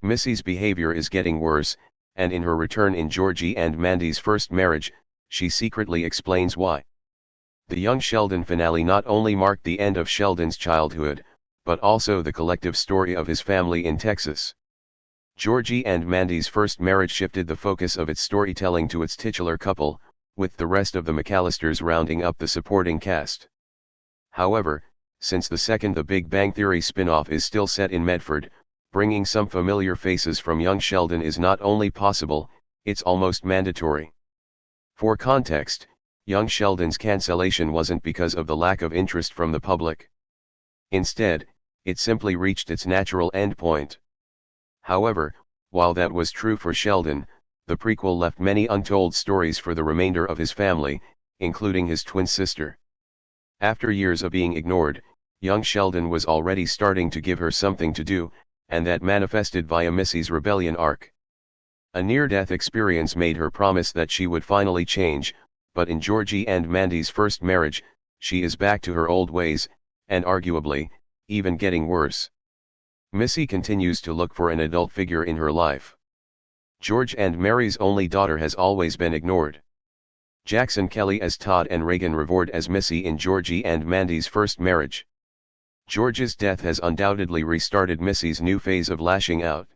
Missy's behavior is getting worse, and in her return in Georgie and Mandy's first marriage, she secretly explains why. The Young Sheldon finale not only marked the end of Sheldon's childhood, but also the collective story of his family in Texas. Georgie and Mandy's first marriage shifted the focus of its storytelling to its titular couple, with the rest of the McAllisters rounding up the supporting cast. However, since the second The Big Bang Theory spin-off is still set in Medford, bringing some familiar faces from Young Sheldon is not only possible, it's almost mandatory. For context, Young Sheldon's cancellation wasn't because of the lack of interest from the public. Instead, it simply reached its natural endpoint. However, while that was true for Sheldon, the prequel left many untold stories for the remainder of his family, including his twin sister. After years of being ignored, young Sheldon was already starting to give her something to do, and that manifested via Missy's rebellion arc. A near-death experience made her promise that she would finally change, but in Georgie and Mandy's first marriage, she is back to her old ways, and arguably, even getting worse. Missy continues to look for an adult figure in her life. George and Mary's only daughter has always been ignored. Jackson Kelly as Todd and Reagan Revord as Missy in Georgie and Mandy's first marriage. George's death has undoubtedly restarted Missy's new phase of lashing out.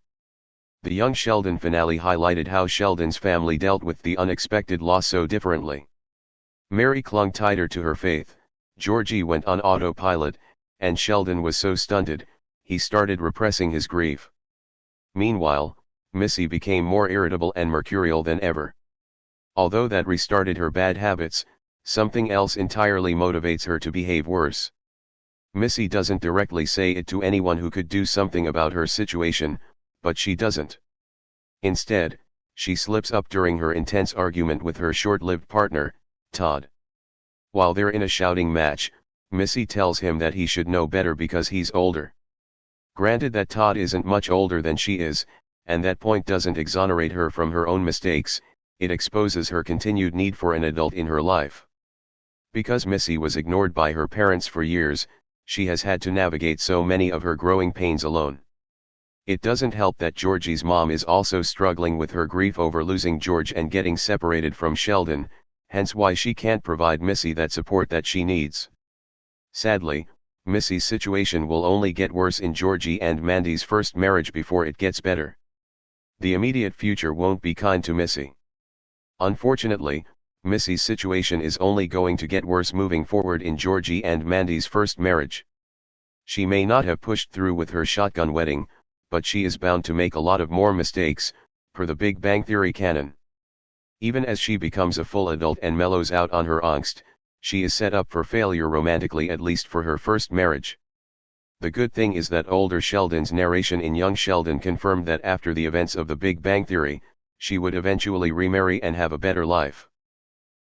The Young Sheldon finale highlighted how Sheldon's family dealt with the unexpected loss so differently. Mary clung tighter to her faith, Georgie went on autopilot, and Sheldon was so stunted, he started repressing his grief. Meanwhile, Missy became more irritable and mercurial than ever. Although that restarted her bad habits, something else entirely motivates her to behave worse. Missy doesn't directly say it to anyone who could do something about her situation, but she doesn't. Instead, she slips up during her intense argument with her short-lived partner, Todd. While they're in a shouting match, Missy tells him that he should know better because he's older. Granted that Todd isn't much older than she is, and that point doesn't exonerate her from her own mistakes, it exposes her continued need for an adult in her life. Because Missy was ignored by her parents for years, she has had to navigate so many of her growing pains alone. It doesn't help that Georgie's mom is also struggling with her grief over losing George and getting separated from Sheldon, hence why she can't provide Missy that support that she needs. Sadly, Missy's situation will only get worse in Georgie and Mandy's first marriage before it gets better. The immediate future won't be kind to Missy. Unfortunately, Missy's situation is only going to get worse moving forward in Georgie and Mandy's first marriage. She may not have pushed through with her shotgun wedding, but she is bound to make a lot of more mistakes, per the Big Bang Theory canon. Even as she becomes a full adult and mellows out on her angst, she is set up for failure romantically, at least for her first marriage. The good thing is that older Sheldon's narration in Young Sheldon confirmed that after the events of the Big Bang Theory, she would eventually remarry and have a better life.